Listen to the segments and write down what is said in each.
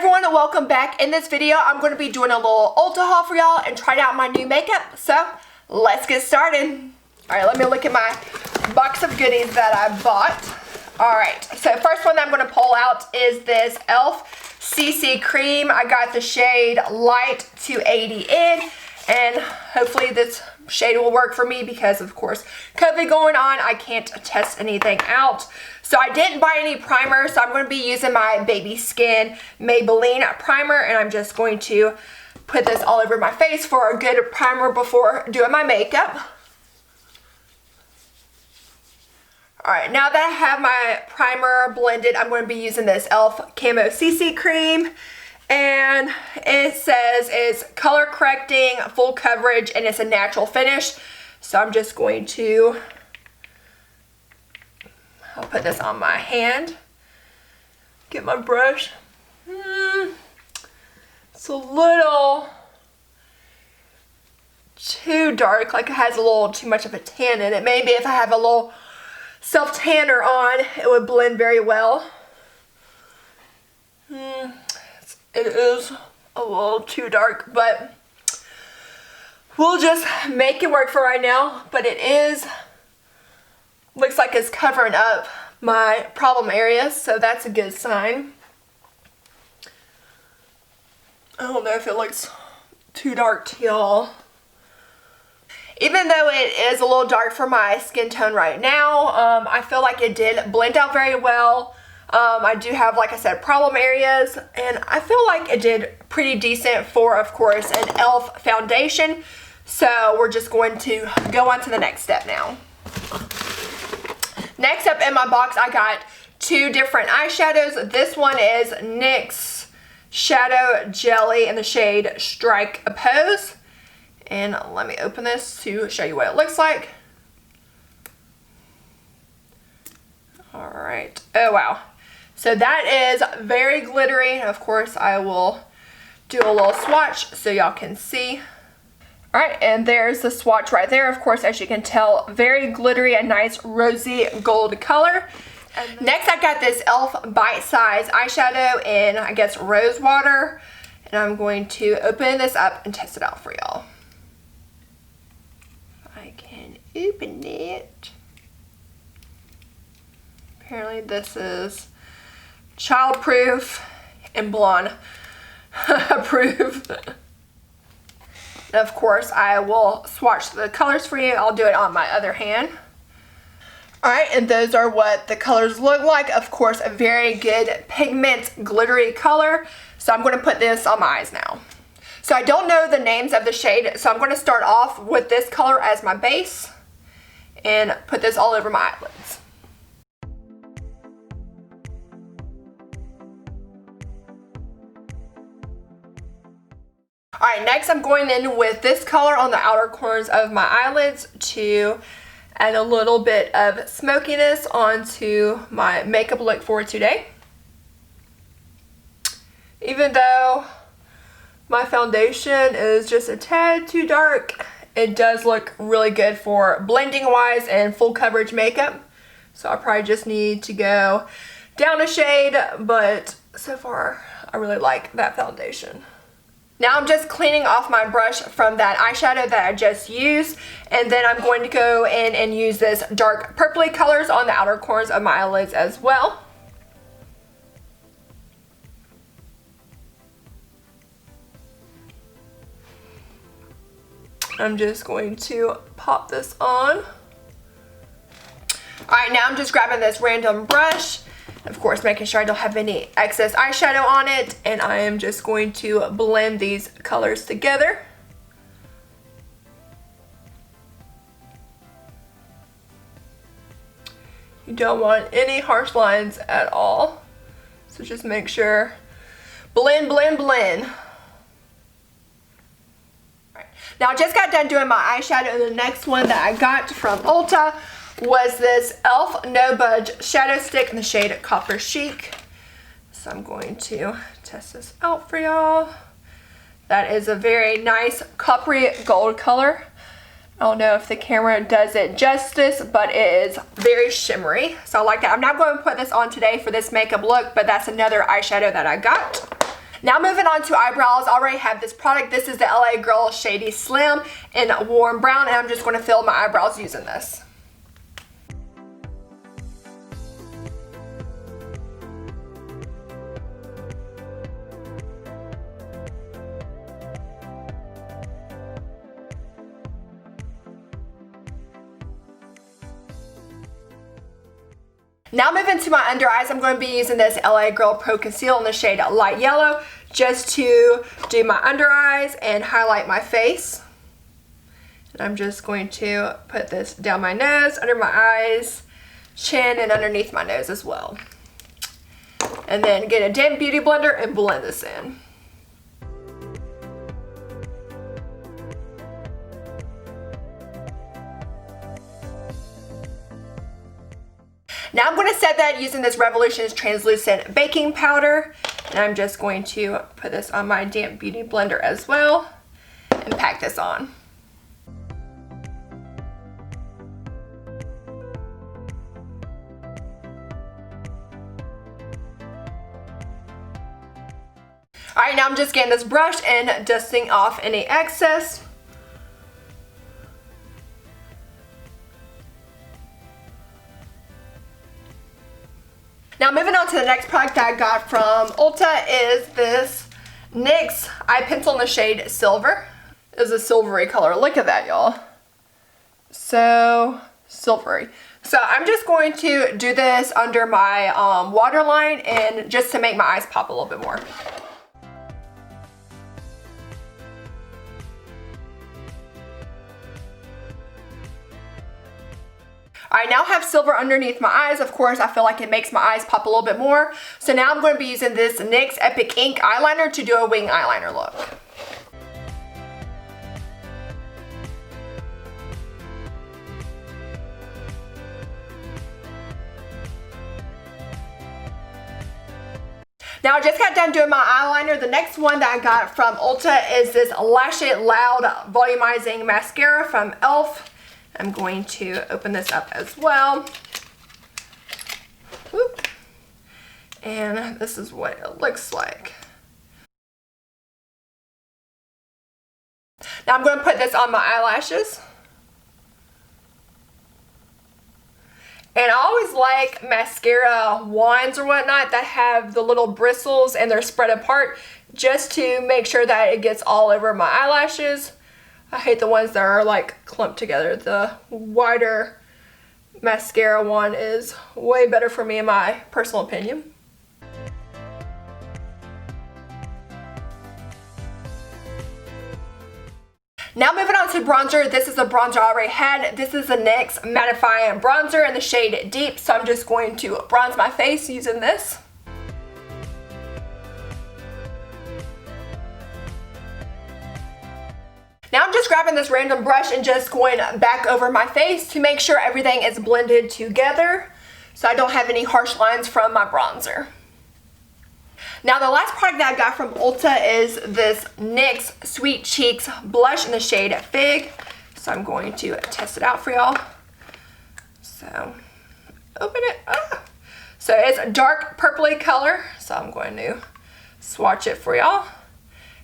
everyone, and welcome back. In this video, I'm going to be doing a little Ulta haul for y'all and trying out my new makeup. So, let's get started. Alright, let me look at my box of goodies that I bought. Alright, so first one that I'm going to pull out is this e.l.f. CC Cream. I got the shade Light 280 in, and hopefully this shade will work for me because, of course, COVID going on, I can't test anything out. So I didn't buy any primer, so I'm going to be using my Baby Skin Maybelline primer, and I'm just going to put this all over my face for a good primer before doing my makeup. Alright, now that I have my primer blended, I'm going to be using this e.l.f. Camo CC Cream. And it says it's color correcting, full coverage, and it's a natural finish. So I'm just going to, I'll put this on my hand. Get my brush. It's a little too dark, like it has a little too much of a tan in it. Maybe if I have a little self-tanner on, it would blend very well. It is a little too dark, but we'll just make it work for right now. But it is, looks like it's covering up my problem areas, so that's a good sign. I don't know if it looks too dark to y'all. Even though it is a little dark for my skin tone right now, I feel like it did blend out very well. I do have, like I said, problem areas, and I feel like it did pretty decent for, of course, an e.l.f. foundation. So we're just going to go on to the next step now. Next up in my box, I got two different eyeshadows. This one is NYX Shadow Jelly in the shade Strike a Pose. And let me open this to show you what it looks like. Alright. Oh, wow. So that is very glittery. Of course, I will do a little swatch so y'all can see. Alright, and there's the swatch right there. Of course, as you can tell, very glittery, a nice rosy gold color. Next, I got this e.l.f. Bite Size eyeshadow in, I guess, Rose Water. And I'm going to open this up and test it out for y'all. I can open it. Apparently this is child-proof and blonde proof. Of course, I will swatch the colors for you. I'll do it on my other hand. Alright, and those are what the colors look like. Of course, a very good pigment glittery color. So I'm going to put this on my eyes now. So I don't know the names of the shade, so I'm going to start off with this color as my base and put this all over my eyelids. Alright, next I'm going in with this color on the outer corners of my eyelids to add a little bit of smokiness onto my makeup look for today. Even though my foundation is just a tad too dark, it does look really good for blending wise and full coverage makeup. So I probably just need to go down a shade, but so far I really like that foundation. Now I'm just cleaning off my brush from that eyeshadow that I just used, and then I'm going to go in and use this dark purpley colors on the outer corners of my eyelids as well. I'm just going to pop this on. Alright, now I'm just grabbing this random brush. Of course, making sure I don't have any excess eyeshadow on it, and I am just going to blend these colors together. You don't want any harsh lines at all, so just make sure, blend, blend, blend. Now I just got done doing my eyeshadow, and the next one that I got from Ulta was this e.l.f. No Budge Shadow Stick in the shade Copper Chic. So I'm going to test this out for y'all. That is a very nice coppery gold color. I don't know if the camera does it justice, but it is very shimmery. So I like that. I'm not going to put this on today for this makeup look, but that's another eyeshadow that I got. Now moving on to eyebrows, I already have this product. This is the LA Girl Shady Slim in warm brown, and I'm just going to fill my eyebrows using this. Now moving to my under eyes, I'm going to be using this LA Girl Pro Conceal in the shade Light Yellow just to do my under eyes and highlight my face. And I'm just going to put this down my nose, under my eyes, chin, and underneath my nose as well. And then get a damp beauty blender and blend this in. Now I'm going to set that using this Revolution's translucent baking powder, and I'm just going to put this on my damp beauty blender as well and pack this on. Alright, now I'm just getting this brush and dusting off any excess. Now moving on to the next product that I got from Ulta is this NYX eye pencil in the shade Silver. It's a silvery color. Look at that, y'all. So silvery. So I'm just going to do this under my waterline and just to make my eyes pop a little bit more. I now have silver underneath my eyes. Of course, I feel like it makes my eyes pop a little bit more. So now I'm going to be using this NYX Epic Ink eyeliner to do a wing eyeliner look. Now I just got done doing my eyeliner. The next one that I got from Ulta is this Lash It Loud Volumizing Mascara from E.l.f. I'm going to open this up as well. Whoop. And this is what it looks like. Now I'm going to put this on my eyelashes. And I always like mascara wands or whatnot that have the little bristles and they're spread apart just to make sure that it gets all over my eyelashes. I hate the ones that are like clumped together. The wider mascara wand is way better for me in my personal opinion. Now moving on to bronzer. This is a bronzer I already had. This is the NYX Mattifying Bronzer in the shade Deep. So I'm just going to bronze my face using this. Now I'm just grabbing this random brush and just going back over my face to make sure everything is blended together so I don't have any harsh lines from my bronzer. Now the last product that I got from Ulta is this NYX Sweet Cheeks blush in the shade Fig. So I'm going to test it out for y'all. So open it. So it's a dark purpley color. So I'm going to swatch it for y'all.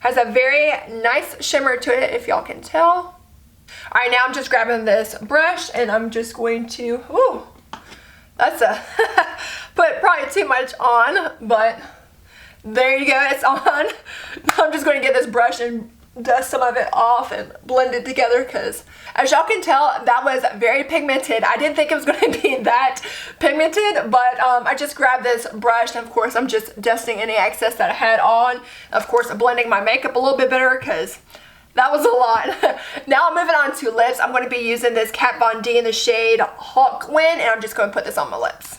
Has a very nice shimmer to it, if y'all can tell. Alright, now I'm just grabbing this brush and I'm just going to, ooh, that's a, put probably too much on, but there you go, it's on. I'm just going to get this brush and dust some of it off and blend it together because as y'all can tell, that was very pigmented. I didn't think it was going to be that pigmented, but I just grabbed this brush and of course I'm just dusting any excess that I had on. Of course, blending my makeup a little bit better because that was a lot. Now moving on to lips, I'm going to be using this Kat Von D in the shade Hawk Wind, and I'm just going to put this on my lips.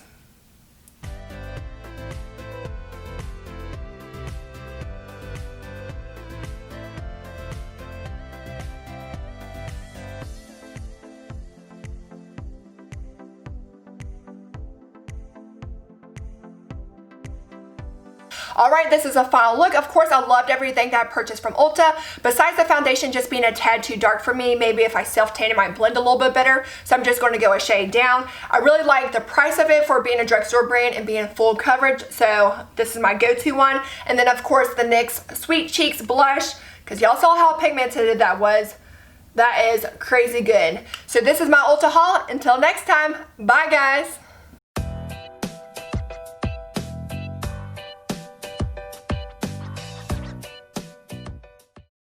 Alright, this is a final look. Of course, I loved everything that I purchased from Ulta. Besides the foundation just being a tad too dark for me, maybe if I self-tan it might blend a little bit better. So I'm just going to go a shade down. I really like the price of it for being a drugstore brand and being full coverage. So this is my go-to one. And then of course the NYX Sweet Cheeks blush, because y'all saw how pigmented that was. That is crazy good. So this is my Ulta haul. Until next time, bye guys.